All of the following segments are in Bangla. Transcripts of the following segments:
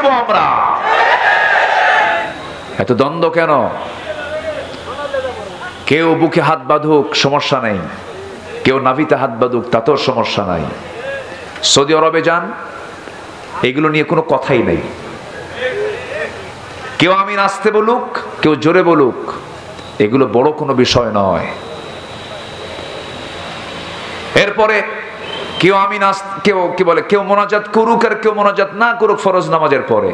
করব আমরা। এত দ্বন্দ্ব কেন? কেউ বুকে হাত বাঁধুক, সমস্যা নেই, কেউ নাভিতে হাত বাঁধুক, তাতেও সমস্যা নাই। সৌদি আরবে যান, এগুলো নিয়ে কোনো কথাই নেই। কেউ আমিন আসতে বলুক, কেউ জোরে বলুক, এগুলো বড় কোনো বিষয় নয়। এরপরে কেউ আমিন কেউ কি বলে, কেউ মোনাজাত করুক আর কেউ মোনাজাত না করুক ফরজ নামাজের পরে।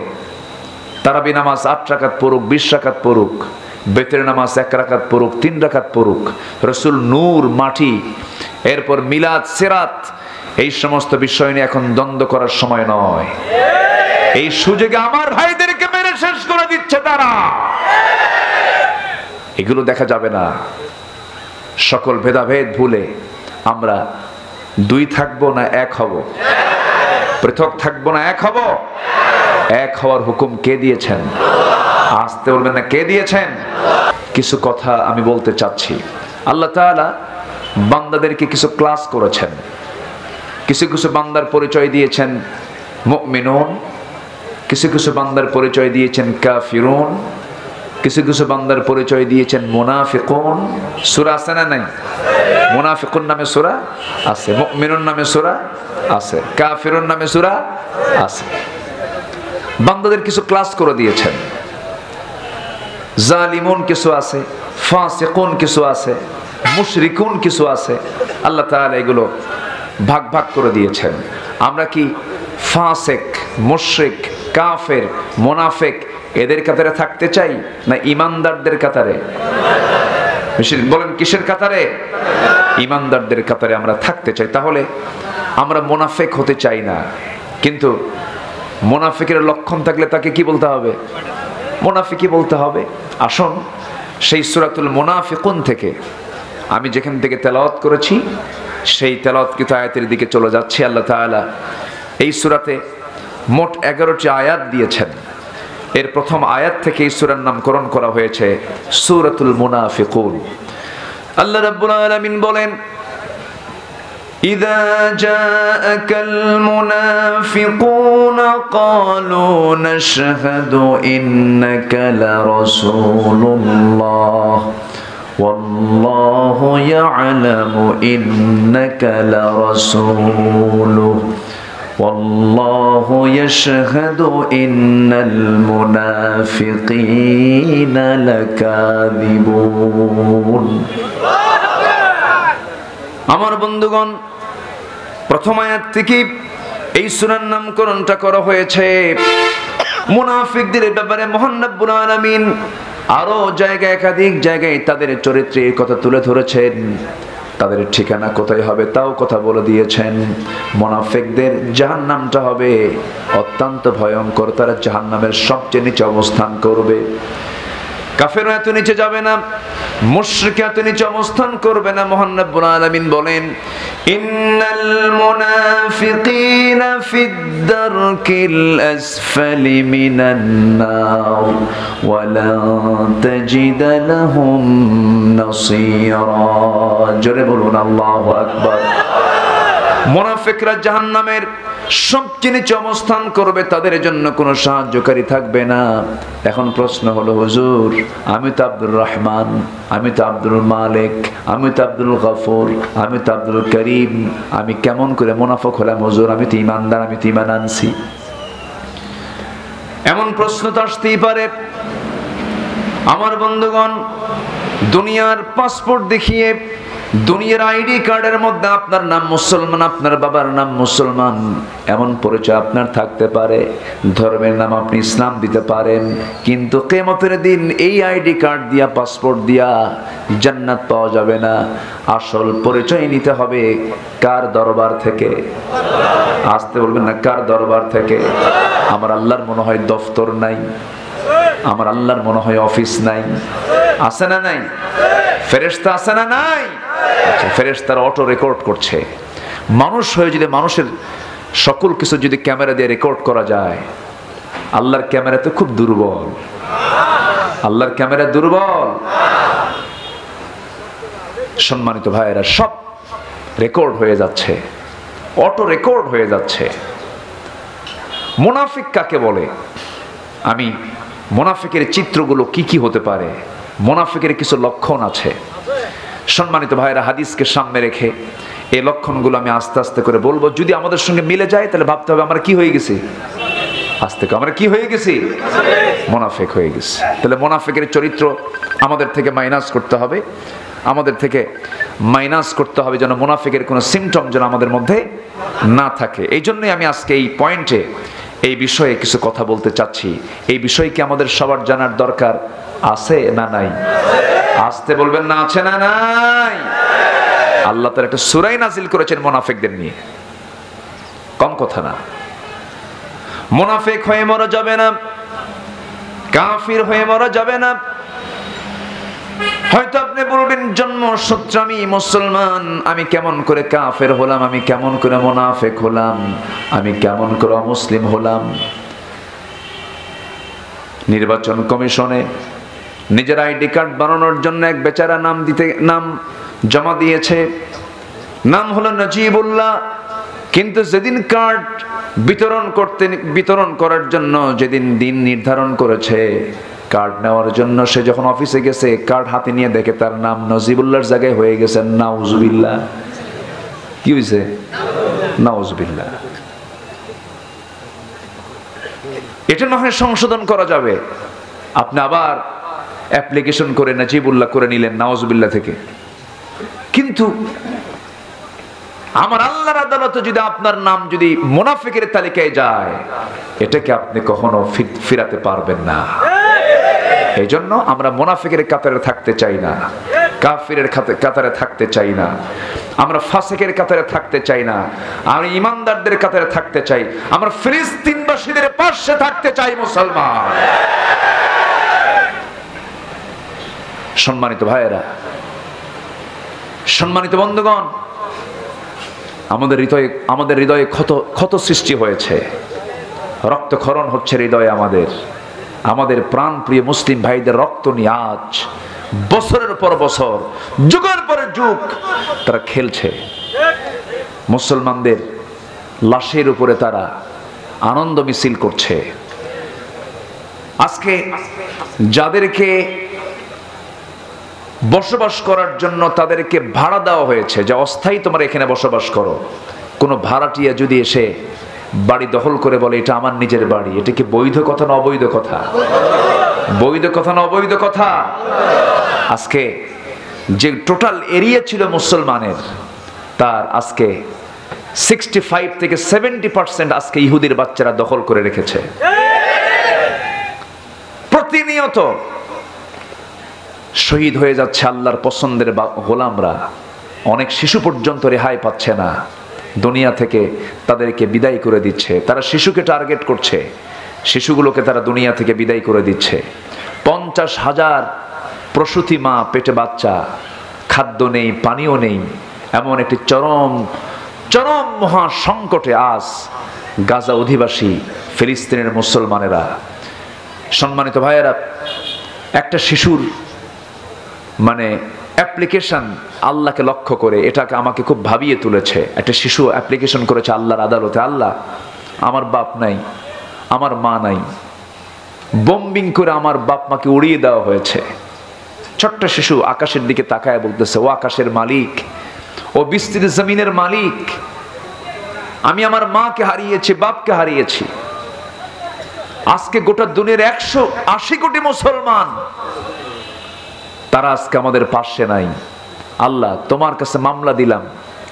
তারাবি নামাজ 8 রাকাত পড়ুক, 20 রাকাত পড়ুক, বেতের নামাজ 1 রাকাত পড়ুক, 3 রাকাত পড়ুক, রসুল নূর মাটি, এরপর মিলাদ সিরাত, এই সমস্ত বিষয় নিয়ে এখন দ্বন্দ্ব করার সময় নয়। এই সুযোগে আমার ভাইদেরকে মেরে শেষ করে দিচ্ছে তারা। এগুলো দেখা যাবে না। সকল ভেদাভেদ ভুলে আমরা 2 থাকবো না 1 হব? পৃথক থাকবো না 1 হব? 1 হওয়ার হুকুম কে দিয়েছেন? আসতে বলবেন না, কে দিয়েছেন? কিছু কথা আমি বলতে চাচ্ছি। আল্লাহ তাআলা বান্দাদেরকে কিছু ক্লাস করেছেন। কিছু কিছু বান্দার পরিচয় দিয়েছেন মুমিনুন, কিছু কিছু বান্দার পরিচয় দিয়েছেন কাফিরুন, কিছু কিছু বান্দার পরিচয় দিয়েছেন মুনাফিকুন। সূরা আছে না নাই? মুনাফিকুন নামে সূরা আছে, মুমিনুন নামে সূরা আছে, কাফিরুন নামে সূরা আছে। বান্দাদের কিছু ক্লাস করে দিয়েছেন। জালিমুন কিছু আছে, ফাসিকুন কিছু আছে, মুশরিকুন কিছু আছে। আল্লাহ তাআলা এগুলো ভাগ ভাগ করে দিয়েছেন। আমরা কি ফাসিক, মুশরিক, কাফের, মুনাফিক এদের কাতারে থাকতে চাই না ঈমানদারদের কাতারে? বলেন কিসের কাতারে? ঈমানদারদের কাতারে আমরা থাকতে চাই। তাহলে আমরা মুনাফিক হতে চাই না। কিন্তু মুনাফিকের লক্ষণ থাকলে তাকে কি বলতে হবে? মুনাফিকই বলতে হবে। আসুন সেই সূরাতুল মুনাফিকুন থেকে আমি যেখান থেকে তেলাওয়াত করেছি সেই তেলাওয়াতকৃত আয়াতের দিকে চলে যাচ্ছি। আল্লাহ তাআলা এই সূরাতে মোট 11টি আয়াত দিয়েছেন। এর প্রথম আয়াত থেকে এই সূরার নামকরণ করা হয়েছে সূরাতুল মুনাফিকুন। আল্লাহ রাব্বুল আলামিন বলেন, إذا جاءك المنافقون قالوا نشهد إنك لرسول الله والله يعلم إنك لرسوله والله يشهد إن المنافقين لكاذبون। আমার বন্ধুগণ, প্রথম আয়াত থেকে এই সূরার নামকরণটা করা হয়েছে। মুনাফিকদের ব্যাপারে মহান রব্বুল আলামিন আরো জায়গায়, একাধিক জায়গায় তাদের চরিত্রের কথা তুলে ধরেছেন। তাদের ঠিকানা কোথায় হবে তাও কথা বলে দিয়েছেন। মুনাফিকদের জাহান্নামটা হবে অত্যন্ত ভয়ঙ্কর, তারা জাহান্নামের সবচেয়ে নিচে অবস্থান করবে। কাফের এত নিচে যাবে না, মুশরিক এত নিচে অবস্থান করবে না। মহান রব্বুল আলামিন বলেন, ইন্নাল মুনাফিকিনা ফিদ দারকিল আসফালি মিনান নার ওয়া লা তাজিদ লাহুম নাসীরা। জোরে বলুন আল্লাহু আকবার। মুনাফিকরা জাহান্নামের সবচেয়ে নিচে অবস্থান করবে, তাদের জন্য কোনো সাহায্যকারী থাকবে না। এখন প্রশ্ন হলো, হুজুর আমি তো আব্দুর রহমান, আমি তো আব্দুল মালিক, আমি তো আব্দুল গফুর, আমি তো আব্দুল করিম, আমি কেমন করে মুনাফিক হলাম হুজুর? আমি তো ঈমানদার, আমি তো ঈমান আনছি। এমন প্রশ্ন তো আসতেই পারে। আমার বন্ধুগণ, দুনিয়ার পাসপোর্ট দেখিয়ে, দুনিয়ার আইডি কার্ডের মধ্যে আপনার নাম মুসলমান, আপনার বাবার নাম মুসলমান, এমন পরিচয় আপনার থাকতে পারে। ধর্মের নাম আপনি ইসলাম দিতে পারেন, কিন্তু কিয়ামতের দিন এই আইডি কার্ড দিয়া, পাসপোর্ট দিয়া জান্নাত পাওয়া যাবে না। আসল পরিচয় নিতে হবে কার দরবার থেকে? আসতে বলবেন না, কার দরবার থেকে? আমার আল্লাহর মনে হয় দফতর নাই, আমার আল্লাহর মনে হয় অফিস নাই, আছে না নাই? ফেরেশতা আছে না নাই? আচ্ছা, ফেরেশতারা অটো রেকর্ড করছে। মানুষ হয়ে যদি মানুষের সকল কিছু যদি ক্যামেরা দিয়ে রেকর্ড করা যায়, আল্লাহর ক্যামেরা তো খুব দুর্বল। আল্লাহর ক্যামেরা দুর্বল। সম্মানিত ভাইয়েরা, সব রেকর্ড হয়ে যাচ্ছে, অটো রেকর্ড হয়ে যাচ্ছে। মুনাফিক কাকে বলে? আমি মুনাফিকের চিত্রগুলো কি কি হতে পারে, মুনাফিকের কিছু লক্ষণ আছে। সম্মানিত ভাইরা, হাদিসকে সামনে রেখে এই লক্ষণগুলো আমি আস্তে আস্তে করে বলবো। যদি আমাদের সঙ্গে মিলে যায় তাহলে ভাবতে হবে আমরা কি হয়ে গেছি, আস্তে আমরা কি হয়ে গেছি, মুনাফিক হয়ে গেছি। তাহলে মুনাফিকের চরিত্র আমাদের থেকে মাইনাস করতে হবে, আমাদের থেকে মাইনাস করতে হবে যেন মুনাফিকের কোনো সিমটম যেন আমাদের মধ্যে না থাকে। এই জন্যই আমি আজকে এই পয়েন্টে এই বিষয়ে কিছু কথা বলতে চাচ্ছি। এই বিষয় কি আমাদের সবার জানার দরকার আছে না নাই? আসতে বলবেন না, আছে না নাই? আল্লাহ তাআলা একটা সূরা নাযিল করেছেন মুনাফিকদের নিয়ে, কম কথা না। মুনাফিক হয়ে মরা যাবে না, কাফির হয়ে মরা যাবে না। হয়তো আপনি বলবেন জন্মসূত্রে আমি মুসলমান, আমি কেমন করে কাফের হলাম, আমি কেমন করে মুনাফিক হলাম, আমি কেমন করে অমুসলিম হলাম? নির্বাচন কমিশনে নিজের আইডি কার্ড বানানোর জন্য এক বেচারা নাম জমা দিয়েছে, নাম হলো নজিবুল্লাহ। কিন্তু যেদিন কার্ড বিতরণ করার জন্য যেদিন দিন নির্ধারণ করেছে কার্ড নেওয়ার জন্য, সে যখন অফিসে গেছে কার্ড হাতে নিয়ে দেখে তার নাম নজিবুল্লাহর জায়গায় হয়ে গেছে নাউজুবিল্লাহ। কি হয়েছে? নাউজুবিল্লাহ। এটা না হয় সংশোধন করা যাবে, আপনি আবার অ্যাপ্লিকেশন করে নজিবুল্লাহ করে নিলেন নাউজুবিল্লাহ থেকে। কিন্তু আমার আল্লাহর আদালতে যদি আপনার নাম যদি মুনাফিকের তালিকায় যায়, এটাকে আপনি কখনো ফিরাতে পারবেন না। এই জন্য আমরা মুনাফিকের কাতারে থাকতে চাই না, কাফিরের কাতারে থাকতে চাই না, আমরা ফাসিকের কাতারে থাকতে চাই না, আমরা ইমানদারদের কাতারে থাকতে চাই, আমরা ফিলিস্তিনবাসীদের পাশে থাকতে চাই মুসলমান। সম্মানিত ভাইয়েরা, সম্মানিত বন্ধুগণ, আমাদের হৃদয়ে ক্ষত সৃষ্টি হয়েছে, রক্তক্ষরণ হচ্ছে হৃদয়ে। আমাদের প্রাণ প্রিয় মুসলিম ভাইদের রক্ত নিয়ে আজ বছরের পর বছর, যুগের পরে যুগ তারা খেলছে। মুসলমানদের লাশের উপরে তারা আনন্দ মিছিল করছে। আজকে যাদেরকে বসবাস করার জন্য তাদেরকে ভাড়া দেওয়া হয়েছে যে অস্থায়ী তোমরা এখানে বসবাস করো, কোনো ভাড়াটিয়া যদি এসে বাড়ি দখল করে বলে এটা আমার নিজের বাড়ি, এটা কি বৈধ কথা না অবৈধ কথা? বৈধ কথা না অবৈধ কথা? আজকে যে টোটাল এরিয়া ছিল মুসলমানের, তার আজকে 65 থেকে 70% আজকে ইহুদির বাচ্চারা দখল করে রেখেছে। প্রতিনিয়ত শহীদ হয়ে যাচ্ছে আল্লাহর পছন্দের গোলামরা। অনেক শিশু পর্যন্ত রেহাই পাচ্ছে না, দুনিয়া থেকে তাদেরকে বিদায় করে দিচ্ছে। তারা শিশুকে টার্গেট করছে, শিশুগুলোকে তারা দুনিয়া থেকে বিদায় করে দিচ্ছে। 50,000 প্রসূতি মা, পেটে বাচ্চা, খাদ্য নেই, পানীয় নেই, এমন একটি চরম মহা সংকটে আজ গাজা অধিবাসী ফিলিস্তিনের মুসলমানেরা। সম্মানিত ভাইয়েরা, একটা শিশুর অ্যাপ্লিকেশন আল্লাহকে লক্ষ্য করে, এটাকে আমাকে খুব ভাবিয়ে তুলেছে। একটা শিশু অ্যাপ্লিকেশন করেছে আল্লাহর আদালতে, আল্লাহ আমার বাপ নাই, আমার মা নাই, বোম্বিং করে আমার বাপ মাকে উড়িয়ে দেওয়া হয়েছে। ছোট্ট শিশু আকাশের দিকে তাকায় বলতেছে, ও আকাশের মালিক, ও বিস্তৃত জমিনের মালিক, আমি আমার মাকে হারিয়েছি, বাপকে হারিয়েছি। আজকে গোটা দুনিয়ার 180 কোটি মুসলমান, তারা আজকে আমাদের পাশে নাই। আল্লাহ তোমার কাছে মামলা দিলাম,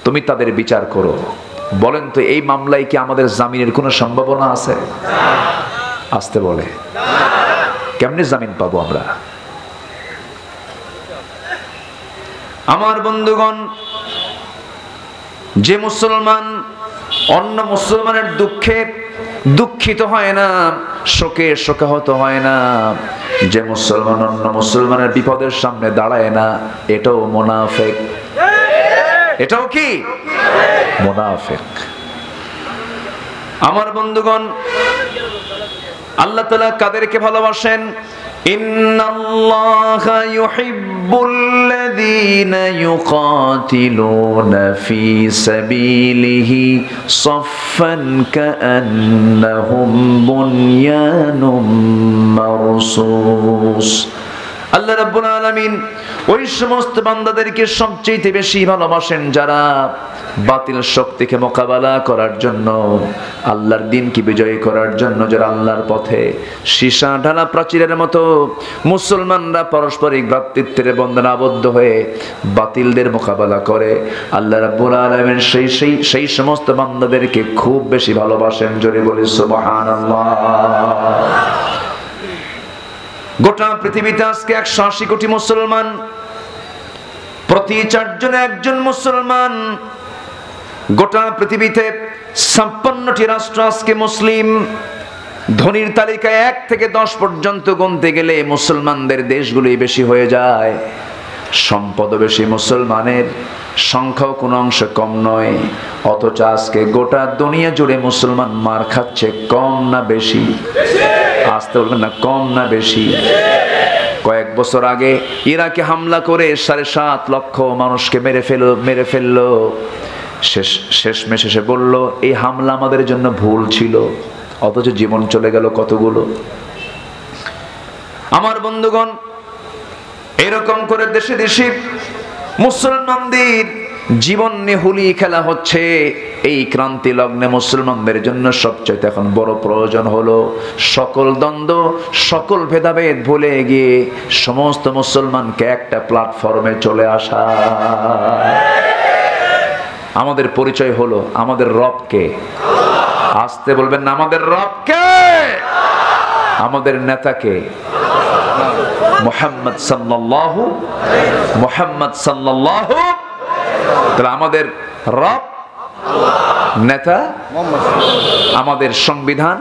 তুমি তাদের বিচার করো। বলেন তো এই মামলায় কি আমাদের জামিনের কোনো সম্ভাবনা আছে? আসতে বলে কেমনে জামিন পাবো আমরা? আমার বন্ধুগণ, যে মুসলমান অন্য মুসলমানের দুঃখে দুঃখিত হয় না, শোকে শোকাহত হয় না, যে মুসলমান অন্য মুসলমানের বিপদের সামনে দাঁড়ায় না, এটাও মুনাফিক। এটাও কি মুনাফিক? আমার বন্ধুগণ, আল্লাহ তাআলা কাদেরকে ভালোবাসেন? ইন্নাল্লাহা ইউহিব্বুল্লাযীনা ইউকাতিলুনা ফী সাবিলিহি সাফফান কাআন্নাহুম বুনয়ানুম মারসুস। আল্লাহ রাব্বুল আলামিন ওই সমস্ত বান্দাদেরকে সবচেয়ে বেশি ভালোবাসেন যারা বাতিল শক্তিকে মোকাবেলা করার জন্য, আল্লাহর দ্বীনকে বিজয়ী করার জন্য যারা আল্লাহর পথে সীসা ঢালা প্রাচীরের মতো মুসলমানরা পারস্পরিক ভ্রাতৃত্বের বন্ধনে আবদ্ধ হয়ে বাতিলদের মোকাবেলা করে। আল্লাহ রাব্বুল আলামিন সেই সমস্ত বান্দাদেরকে খুব বেশি ভালোবাসেন। জোরে বলি সুবহানাল্লাহ। গোটা পৃথিবীতে আজকে 180 কোটি মুসলমান, প্রতি 4 জনে একজন মুসলমান। গোটা পৃথিবীতে 56টি রাষ্ট্র আজকে মুসলিম। ধনীর তালিকায় 1 থেকে 10 পর্যন্ত গুনতে গেলে মুসলমানদের দেশগুলোই বেশি হয়ে যায়। সম্পদ বেশি, মুসলমানের সংখ্যাও কোনো অংশে কম নয়। অথচ আজকে গোটা দুনিয়া জুড়ে মুসলমান মার খাচ্ছে। কম না বেশি? আসতে বলবেন না, কম না বেশি? কয়েক বছর আগে ইরাকে হামলা করে 7.5 লক্ষ মানুষকে মেরে ফেললো। শেষমেশ এসে বলল এই হামলা আমাদের জন্য ভুল ছিল। অথচ জীবন চলে গেল কতগুলো। আমার বন্ধুগণ, এরকম করে দেশে দেশে মুসলমানদের জীবন নিয়ে হুলি খেলা হচ্ছে। এই ক্রান্তি লগ্নে মুসলমানদের জন্য সবচেয়ে এখন বড় প্রয়োজন হলো সকল দ্বন্দ্ব, সকল ভেদাভেদ ভুলে গিয়ে সমস্ত মুসলমানকে একটা প্ল্যাটফর্মে চলে আসা। আমাদের পরিচয় হলো আমাদের রবকে। আসতে বলবেন না, আমাদের রবকে, আমাদের নেতাকে মুহাম্মদ সাল্লাল্লাহু। তাহলে আমাদের রব, নেতা, আমাদের সংবিধান,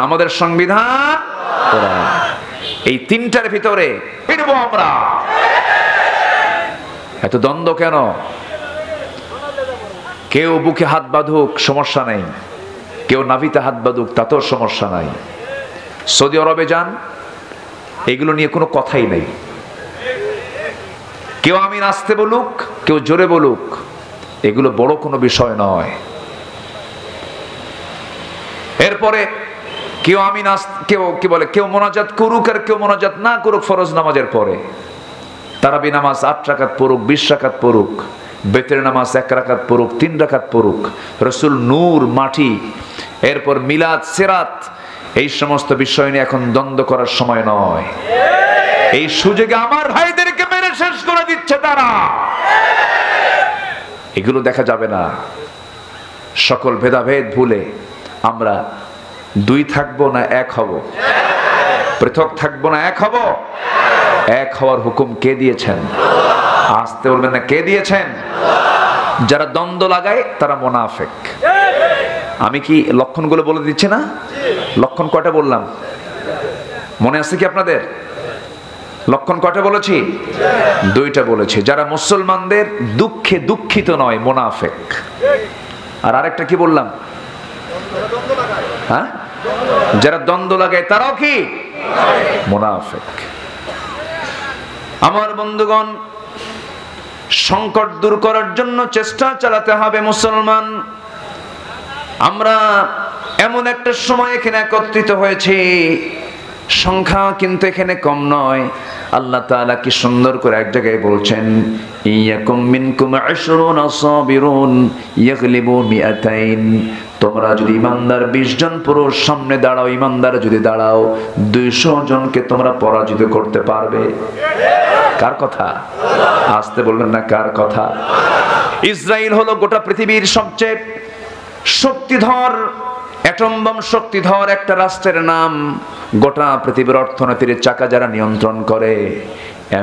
আমাদের সংবিধান। এই তিনটার ভিতরে ফিরবো আমরা। এত দ্বন্দ্ব কেন? কেউ বুকে হাত বাঁধুক, সমস্যা নেই। কেউ নাভিতে হাত বাঁধুক, তাতেও সমস্যা নাই। সৌদি আরবে যান, এগুলো নিয়ে কোনো কথাই নেই। কেউ আমিন আসতে বলুক, কেউ জোরে বলুক, এগুলো বড় কোনো বিষয় নয়। এরপরে কেউ আমিন কেউ কি বলে, কেউ মোনাজাত করুক আর কেউ মোনাজাত না করুক ফরজ নামাজের পরে। তারাবি নামাজ 8 রাকাত পড়ুক, 20 রাকাত পড়ুক, বেতের নামাজ 1 রাকাত পড়ুক, 3 রাকাত পড়ুক, রসুল নূর, মাটি, এরপর মিলাদ, সিরাত, এই সমস্ত বিষয় নিয়ে এখন দ্বন্দ্ব করার সময় নয়। এই সুযোগে আমার ভাইদেরকে মেরে শেষ করে দিচ্ছে তারা। এগুলো দেখা যাবে না। সকল ভেদাভেদ ভুলে আমরা 2 থাকবো না 1 হব? পৃথক থাকবো না 1 হব? 1 হওয়ার হুকুম কে দিয়েছেন? আসতে বলবেন না, কে দিয়েছেন? যারা দ্বন্দ্ব লাগায় তারা মুনাফিক। আমি কি লক্ষণগুলো বলে দিচ্ছি না? লক্ষণ কয়টা বললাম? মনে আছে কি আপনাদের? লক্ষণ কয়টা বলেছি? 2টা বলেছি। যারা মুসলমানদের দুঃখে দুঃখিত নয়, মুনাফিক। আর আরেকটা কি বললাম? হ্যাঁ, যারা দ্বন্দ্ব লাগায় তারাও কি? মুনাফিক। আমার বন্ধুগণ, সংকট দূর করার জন্য চেষ্টা চালাতে হবে মুসলমান। আমরা এমন একটা সময় এখানে একত্রিত হয়েছি, সংখ্যা কিন্তু এখানে কম নয়। আল্লাহ তাআলা কি সুন্দর করে এক জায়গায় বলছেন, ইয়াকুম মিনকুম 20 সাবিরুন ইয়াগলিবু 200। তোমরা যদি ইমানদার 20 জন পুরুষ সামনে দাঁড়াও, ইমানদার যদি দাঁড়াও, 200 জনকে তোমরা পরাজিত করতে পারবে। কার কথা? আসতে বলবেন না, কার কথা? ইসরায়েল হলো গোটা পৃথিবীর সবচেয়ে শক্তিধর, অ্যাটম বম শক্তিধর একটা রাষ্ট্রের নাম। গোটা পৃথিবীর অর্থনীতির চাকা যারা নিয়ন্ত্রণ করে,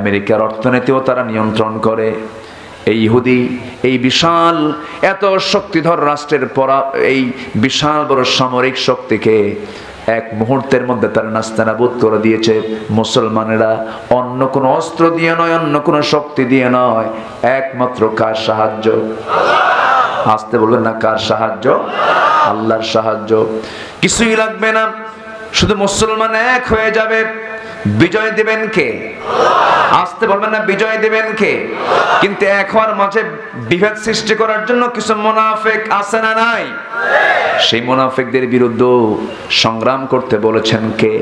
আমেরিকার অর্থনীতিও তারা নিয়ন্ত্রণ করে। এই ইহুদি এই বিশাল এত শক্তিধর রাষ্ট্রের এই বিশাল বড় সামরিক শক্তিকে এক মুহূর্তের মধ্যে তারা নাস্তানাবুদ করে দিয়েছে। মুসলমানেরা অন্য কোনো অস্ত্র দিয়ে নয়, অন্য কোনো শক্তি দিয়ে নয়, একমাত্র কার সাহায্য? আসতে বলবেন না, কার সাহায্য? আল্লাহর সাহায্য। কিছুই লাগবে না, শুধু মুসলমান এক হয়ে যাবে। বিজয় দিবেন কে? আসতে বলবেন না, বিজয় দিবেন কে? কিন্তু এক হওয়ার মাঝে বিভেদ সৃষ্টি করার জন্য কিছু মুনাফিক আছে না নাই? সেই মুনাফিকদের বিরুদ্ধে সংগ্রাম করতে বলেছেন কে?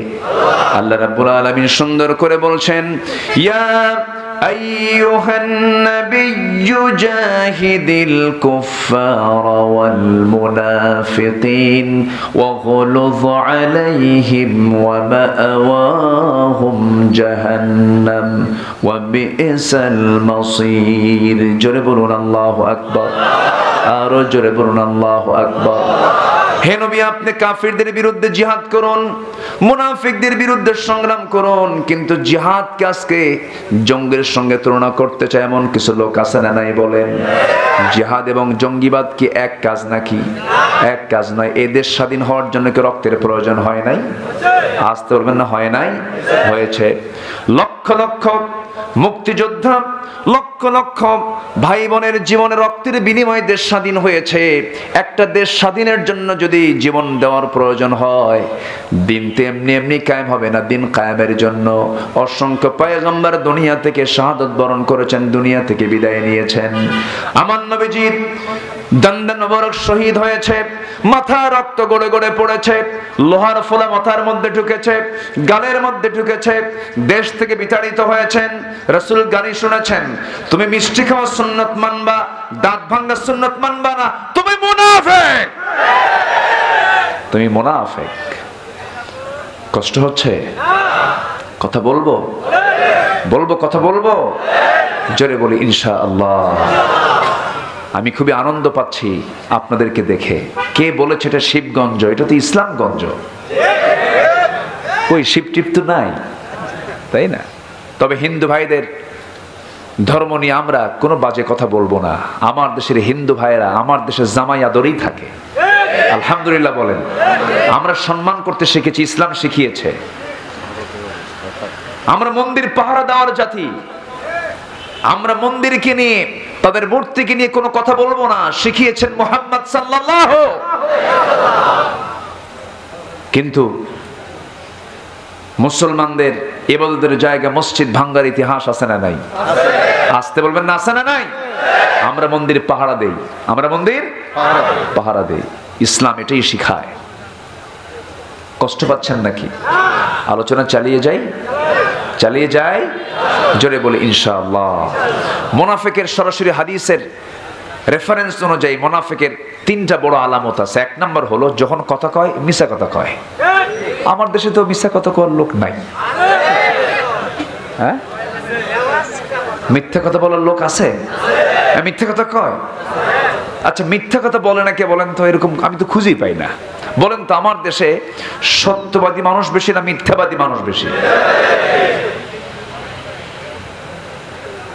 আল্লাহ রাব্বুল আলামিন সুন্দর করে বলছেন, ইয়া আইয়ুহান নাবিয়্যু জাহিদিল কুফফারা ওয়াল মুনাফিকিন ওয়াগলুয আলাইহিম ওয়া মাআওয়াহুম জাহান্নাম ওয়া বিইসাল মাসীর। জোরে বলুন আল্লাহু আকবার, আরো জোরে বলুন আল্লাহু আকবার। হে নবী, আপনি কাফিরদের বিরুদ্ধে জিহাদ করুন, মুনাফিকদের বিরুদ্ধে সংগ্রাম করুন, কিন্তু জিহাদকে আজকে জঙ্গের সঙ্গে তুলনা করতে চায় এমন কিছু লোক আছে না নাই? বলেন, জিহাদ এবং জঙ্গিবাদ কি এক কাজ নাকি? এক কাজ নয়। এই দেশ স্বাধীন হওয়ার জন্য কি রক্তের প্রয়োজন হয় নাই? আসতে বলবেন না, হয় নাই? হয়েছে। লক্ষ লক্ষ মুক্তিযোদ্ধা, লক্ষ লক্ষ ভাই বোনের জীবনের রক্তের বিনিময়ে দেশ স্বাধীন হয়েছে। একটা দেশ স্বাধীনের জন্য যদি জীবন দেওয়ার প্রয়োজন হয়, দিন তো এমনি এমনি কায়েম হবে না। দিন কায়েমের জন্য অসংখ্য পয়গম্বর দুনিয়া থেকে শাহাদাত বরণ করেছেন, দুনিয়া থেকে বিদায় নিয়েছেন। আমার নবীজির দন্দন মোবারক শহীদ হয়েছে, মাথা রক্ত গড়ে গড়ে পড়েছে, লোহার ফোলা মাথার মধ্যে ঢুকেছে, গালের মধ্যে ঢুকেছে, দেশ থেকে বিতাড়িত হয়েছেন। রাসূল গালি শুনেছেন, তুমি মিষ্টি খাওয়া সুন্নাত মানবা, দাঁত ভাঙা সুন্নাত মানবা না, তুমি মুনাফিক, তুমি মুনাফিক। কষ্ট হচ্ছে? কথা বলবো, বলবো, কথা বলবো, জোরে বলি ইনশাআল্লাহ। আমি খুবই আনন্দ পাচ্ছি আপনাদেরকে দেখে। কে বলেছে এটা শিবগঞ্জ? এটা তো ইসলামগঞ্জ। ওই শিব টিপ তো নাই, তাই না? তবে হিন্দু ভাইদের ধর্ম নিয়ে আমরা কোনো বাজে কথা বলবো না। আমার দেশের হিন্দু ভাইয়েরা আমার দেশের জামাই আদরেই থাকে, আলহামদুলিল্লাহ বলেন। আমরা সম্মান করতে শিখেছি, ইসলাম শিখিয়েছে। আমরা মন্দির পাহারা দেওয়ার জাতি। আমরা মন্দিরকে নিয়ে, তাদের মূর্তিকে নিয়ে কোনো কথা বলবো না, শিখিয়েছেন মুহাম্মদ সাল্লাল্লাহু। কিন্তু মুসলমানদের ইবাদতের জায়গা মসজিদ ভাঙ্গার ইতিহাস আছে না নাই? আসতে বলবেন না, আছে না নাই? আমরা মন্দির পাহারা দেই, আমরা মন্দির পাহারা দেই। ইসলাম এটাই শিখায়। কষ্ট পাচ্ছেন নাকি? আলোচনা চালিয়ে যাই, চালিয়ে যাই, জোরে বলে ইনশাআল্লাহ। মুনাফিকের সরাসরি হাদিসের রেফারেন্স অনুযায়ী মুনাফিকের তিনটা বড় আলামত আছে। এক নাম্বার হলো যখন কথা কয় মিছা কথা কয়। আমার দেশে তো মিথ্যা কথা কওয়ার লোক নাই। হ্যাঁ, মিথ্যা কথা বলার লোক আছে? মিথ্যা কথা কয়? আচ্ছা, মিথ্যা কথা বলে না কে বলেন তো? এরকম আমি তো খুঁজেই পাই না। বলেন তো, আমার দেশে সত্যবাদী মানুষ বেশি না মিথ্যাবাদী মানুষ বেশি?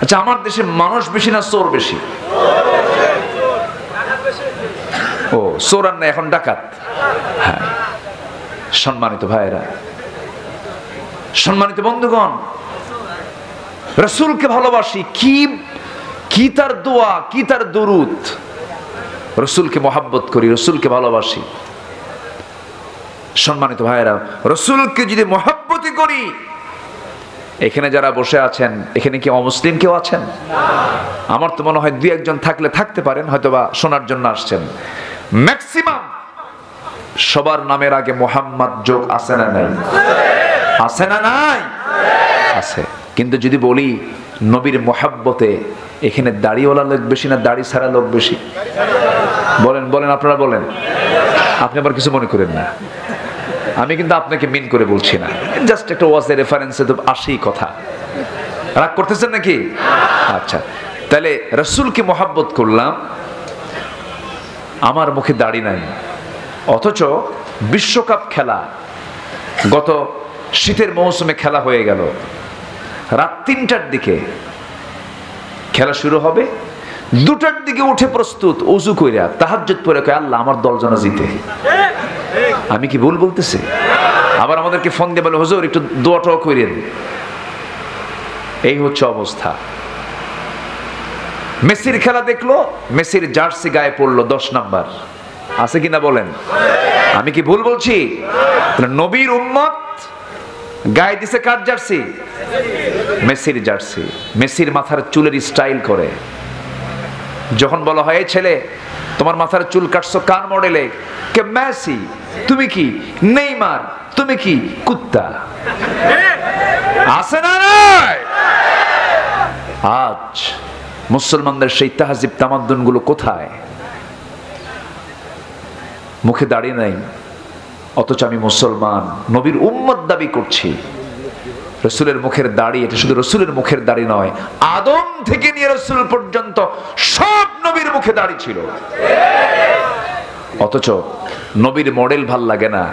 আচ্ছা, আমার দেশে মানুষ বেশি না চোর বেশি? ও, চোর আর না, এখন ডাকাত। হ্যাঁ, সম্মানিত ভাইয়েরা, সম্মানিত বন্ধুগণ, রাসূলকে ভালোবাসি। কি তার দোয়া, কি তার দরুদ। রাসূলকে মহব্বত করি, রাসূলকে ভালোবাসি। সম্মানিত ভাইয়েরা, রাসূলকে যদি মহব্বতই করি, এখানে যারা বসে আছেন, এখানে কি অমুসলিম কেউ আছেন? আমার তো মনে হয় দুই একজন থাকলে থাকতে পারেন, হয়তোবা শোনার জন্য আসছেন। ম্যাক্সিমাম সবার নামের আগে মোহাম্মদ যোগ আছে না নাই? আছে না নাই? আছে। কিন্তু যদি বলি নবীর মহব্বতে, এখানে দাড়িওয়ালা লোক বেশি না দাড়ি ছাড়া লোক বেশি? বলেন বলেন, আপনারা বলেন। আপনি আবার কিছু মনে করেন না, আমি কিন্তু আপনাকে মিন করে বলছি না, জাস্ট একটা ওয়াজের রেফারেন্সে তো আসেই কথা। রাগ করতেছেন নাকি? আচ্ছা, তাহলে রাসূলকে মহব্বত করলাম, আমার মুখে দাড়ি নাই, অথচ বিশ্বকাপ খেলা গত শীতের মৌসুমে খেলা হয়ে গেল। রাত 3টার দিকে খেলা শুরু হবে, 2টার দিকে উঠে প্রস্তুত, ওযু কইরা তাহাজ্জুদ পড়ে কয় আল্লাহ আমার দল যেন জিতে। আমি কি ভুল বলতেছি? আবার আমাদেরকে ফোন দিয়ে বলে হুজুর একটু দোয়াটাও কইরেন। এই হচ্ছে অবস্থা। মেসির খেলা দেখলো, মেসির জার্সি গায়ে পড়লো 10 নাম্বার, আছে কিনা বলেন? আমি কি ভুল বলছি? নবীর উম্মত গায়ে দিছে কার জার্সি? মেসির জার্সি। মেসির মাথার চুলের স্টাইল করে। যখন বলা হয় এই ছেলে তোমার মাথার চুল কাটছো কার মডেলে? কে মেসি। তুমি কি নেইমার? তুমি কি কুত্তা? আছে না নাই? আজ মুসলমানদের সেই তাহজিব তামাদ্দুন গুলো কোথায়? মুখে দাড়ি নাই, অথচ আমি মুসলমান, নবীর উম্মত দাবি করছি। রসুলের মুখের দাড়ি, এটা শুধু রসুলের মুখের দাড়ি নয়, আদম থেকে নিয়ে রসুল পর্যন্ত সব নবীর মুখে দাড়ি ছিল। অথচ নবীর মডেল ভাল লাগে না,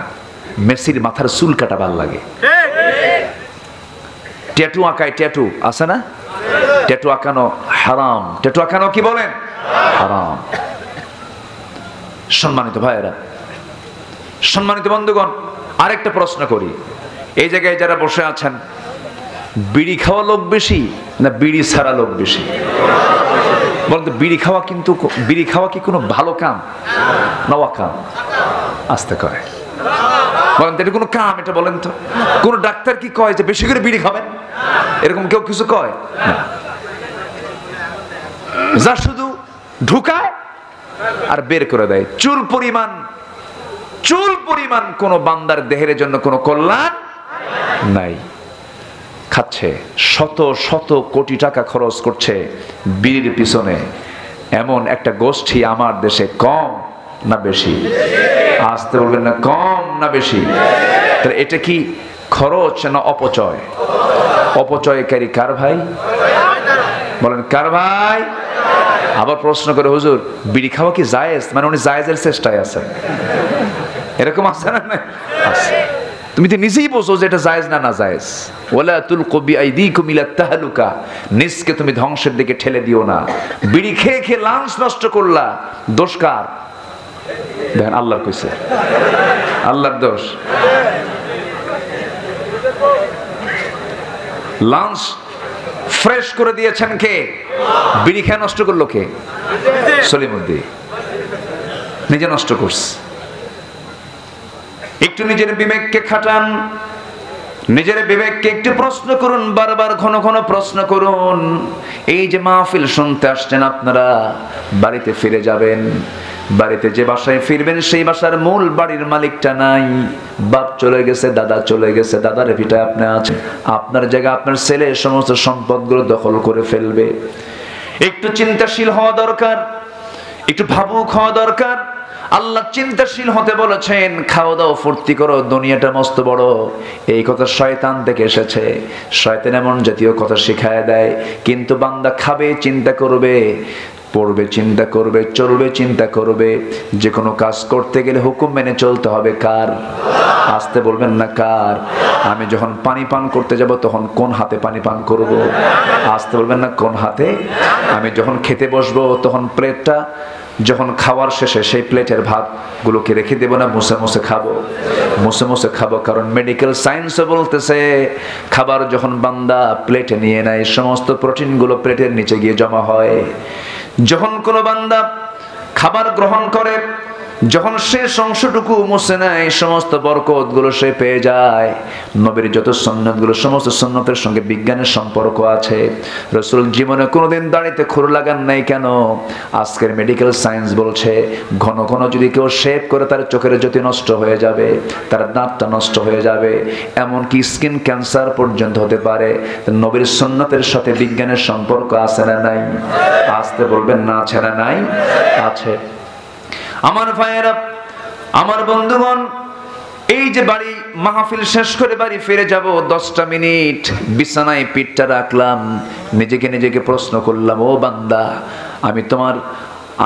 মেসির মাথার চুল কাটা ভাল লাগে। ট্যাটু আঁকায়, ট্যাটু আছে না? ট্যাটু আঁকানো হারাম। ট্যাটু আঁকানো কি বলেন? হারাম। সম্মানিত ভাইয়েরা, সম্মানিত বন্ধুগণ, আরেকটা প্রশ্ন করি। এই জায়গায় যারা বসে আছেন, বিড়ি খাওয়া লোক বেশি না বিড়ি ছাড়া লোক বেশি? বলতো বিড়ি খাওয়া, কিন্তু বিড়ি খাওয়া কি কোনো ভালো কাম না অকাম? আসতে কয় বলেন তো, এটা কোনো কাম? এটা বলেন তো, কোন ডাক্তার কি কয় যে বেশি করে বিড়ি খাবেন? এরকম কেউ কিছু কয় না। যা শুধু ঢুকায় আর বের করে দেয়। চুল পরিমাণ কোন বান্দার দেহের জন্য কোনো কল্যাণ নাই। খাচ্ছে, শত শত কোটি টাকা খরচ করছে বিড়ির পিছনে। এমন একটা গোষ্ঠী আমার দেশে কম না বেশি? আসতে বলবেন না, কম না বেশি? তাহলে এটা কি খরচ না অপচয়? অপচয়কারী কার ভাই? বলেন কার ভাই? আবার প্রশ্ন করে, হুজুর বিড়ি খাওয়া কি জায়েজ? মানে উনি জায়েজের চেষ্টায় আছেন, এরকম আছে না? আছে। তুমি তো নিজেই বোঝো যে এটা জায়েজ না জায়েজ। ওয়ালা তুলকু বিআইদিকুম ইলা তাহলুকা, নিজকে তুমি ধ্বংসের দিকে ঠেলে দিও না। বিড়ি খেয়ে খেয়ে লাঞ্চ নষ্ট করলা, দোষ কার? দেখেন, আল্লাহর কইছে, আল্লাহর দোষ। লাঞ্চ ফ্রেশ করে দিয়েছেন কে? বিড়ি খেয়ে নষ্ট করলো কে? সলিমুদ্দিন নিজে নষ্ট করছে। একটু নিজের বিবেককে খাটান, নিজের বিবেককে একটু প্রশ্ন করুন, বারবার ঘন ঘন প্রশ্ন করুন। এই যে মাহফিল শুনতে আসছেন, আপনারা বাড়িতে ফিরে যাবেন। বাড়িতে যে বাসায় ফিরবেন, সেই বাসার মূল বাড়ির মালিকটা নাই। বাপ চলে গেছে, দাদা চলে গেছে, দাদার ভিটায় আপনি আছেন। আপনার জায়গায় আপনার ছেলে সমস্ত সম্পদগুলো দখল করে ফেলবে। একটু চিন্তাশীল হওয়া দরকার, একটু ভাবুক হওয়া দরকার। আল্লাহ চিন্তাশীল হতে বলেছেন, খাওয়া দাও, ফুর্তি করো, দুনিয়াটা মস্ত বড়। এই কথা শয়তান থেকে এসেছে। শয়তান এমন জাতীয় কথা শিখায় দেয়। কিন্তু বান্দা খাবে চিন্তা করবে, পড়বে চিন্তা করবে, চলবে চিন্তা করবে। যে কোনো কাজ করতে গেলে হুকুম মেনে চলতে হবে কার? আসতে বলবেন না কার? আমি যখন পানি পান করতে যাব, তখন কোন হাতে পানি পান করব? আসতে বলবেন না কোন হাতে? আমি যখন খেতে বসবো, তখন প্লেটটা যখন খাওয়ার শেষে সেই প্লেটের ভাতগুলোকে রেখে দেবো না মুছে মুছে খাবো? মুছে মুছে খাবো, কারণ মেডিকেল সায়েন্সও বলতেছে খাবার যখন বান্দা প্লেটে নিয়ে নেয়, সমস্ত প্রোটিনগুলো প্লেটের নিচে গিয়ে জমা হয়। যখন কোনো বান্দা খাবার গ্রহণ করে, যখন শেষ অংশটুকু মুছে নেয়, সমস্ত বরকতগুলো সে পেয়ে যায়। নবীর যত সুন্নাতগুলো, সমস্ত সুন্নতের সঙ্গে বিজ্ঞানের সম্পর্ক আছে। রাসূল জীবনে কোনোদিন দাড়িতে খুর লাগান নাই কেন? আজকের মেডিকেল সায়েন্স বলছে, ঘন ঘন যদি কেউ শেভ করে, তার চোখের জ্যোতি নষ্ট হয়ে যাবে, তার দাঁতটা নষ্ট হয়ে যাবে, এমনকি স্কিন ক্যান্সার পর্যন্ত হতে পারে। নবীর সুন্নতের সাথে বিজ্ঞানের সম্পর্ক আছে না নাই? আসতে বলবেন না আছে না নাই? আছে। আমার ভাইয়েরা, আমার বন্ধুগণ, এই যে বাড়ি মাহফিল শেষ করে বাড়ি ফিরে যাব, 10টা মিনিট বিছানায় পিঠটা রাখলাম, নিজেকে প্রশ্ন করলাম, ও বান্দা,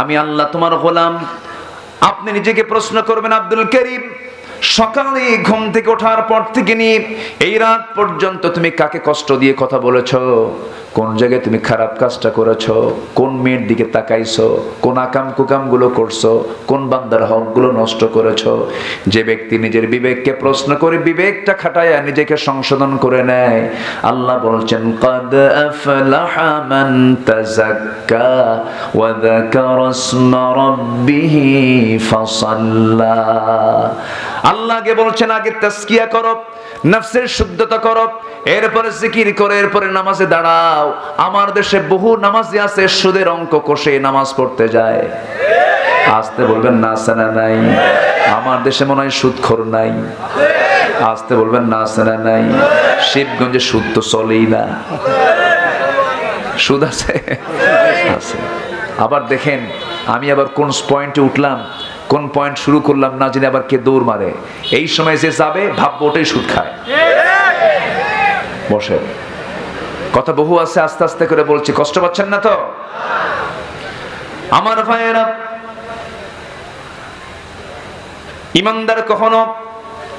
আমি আল্লাহ তোমার গোলাম। আপনি নিজেকে প্রশ্ন করবেন, আব্দুল করিম, সকালে ঘুম থেকে ওঠার পর থেকে নিয়ে এই রাত পর্যন্ত তুমি কাকে কষ্ট দিয়ে কথা বলেছো? কোন জায়গায় তুমি খারাপ কাজটা করেছো, কোন মেয়ের দিকে তাকাইছো, কোন আকাম কুকাম গুলো করছো, কোন বান্দার হক গুলো নষ্ট করেছো। যে ব্যক্তি নিজের বিবেককে প্রশ্ন করে বিবেকটা খাটায়া নিজেকে সংশোধন করে নেয়, আল্লাহ বলছেন قد أفلح من تزكى وذكر اسم ربه فصلى। আল্লাহকে বলছেন আগে তাজকিয়া করো, নফসের শুদ্ধতা করো, এরপরে জিকির করে এরপরে নামাজে দাঁড়াও। আমার দেশে বহু নামাজি আছে সুদের অঙ্ক কষে নামাজ পড়তে যায়। আসতে বলবেন না আছে না নাই? আমার দেশে মনে হয় সুদখোর নাই। আসতে বলবেন না আছে না নাই? শিবগঞ্জে সুদ তো চলেই না। সুদ আছে? আছে। আবার দেখেন আমি আবার কোন পয়েন্টে উঠলাম, কোন পয়েন্ট শুরু করলাম না জানি আবার কে দৌড় মারে। এই সময় যে যাবে ভাববো ওটাই সুদ খায়। বসে কথা বহু আছে, আস্তে আস্তে করে বলছি, কষ্ট পাচ্ছেন না তো? আমার ভাইয়েরা, ইমানদার কখনো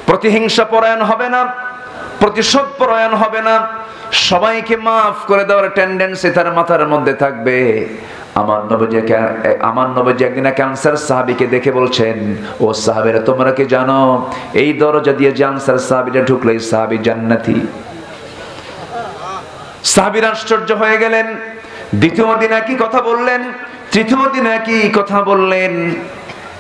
প্রতিহিংসা পরায়ণ হবে না, প্রতিশোধ পরায়ণ হবে না, সবাইকে মাফ করে দেওয়ার টেন্ডেন্সি তার মাথার মধ্যে থাকবে। আমার নবী একদিন এক আনসার সাহাবীকে দেখে বলছেন, ও সাহাবীরা তোমরা কি জানো এই দরজা দিয়ে যে আনসার সাহাবীরা ঢুকলো এই সাহাবী জান্নাতি। সাহাবীরা আশ্চর্য হয়ে গেলেন। দ্বিতীয় দিন একই কথা বললেন, তৃতীয় দিন একই কথা বললেন।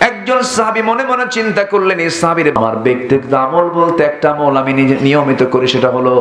একজন সাহাবী মনে মনে চিন্তা করলেন, এই সাহাবীর আমার ব্যক্তিগত আমল বলতে একটা আমল আমি নিয়মিত করি, সেটা হলো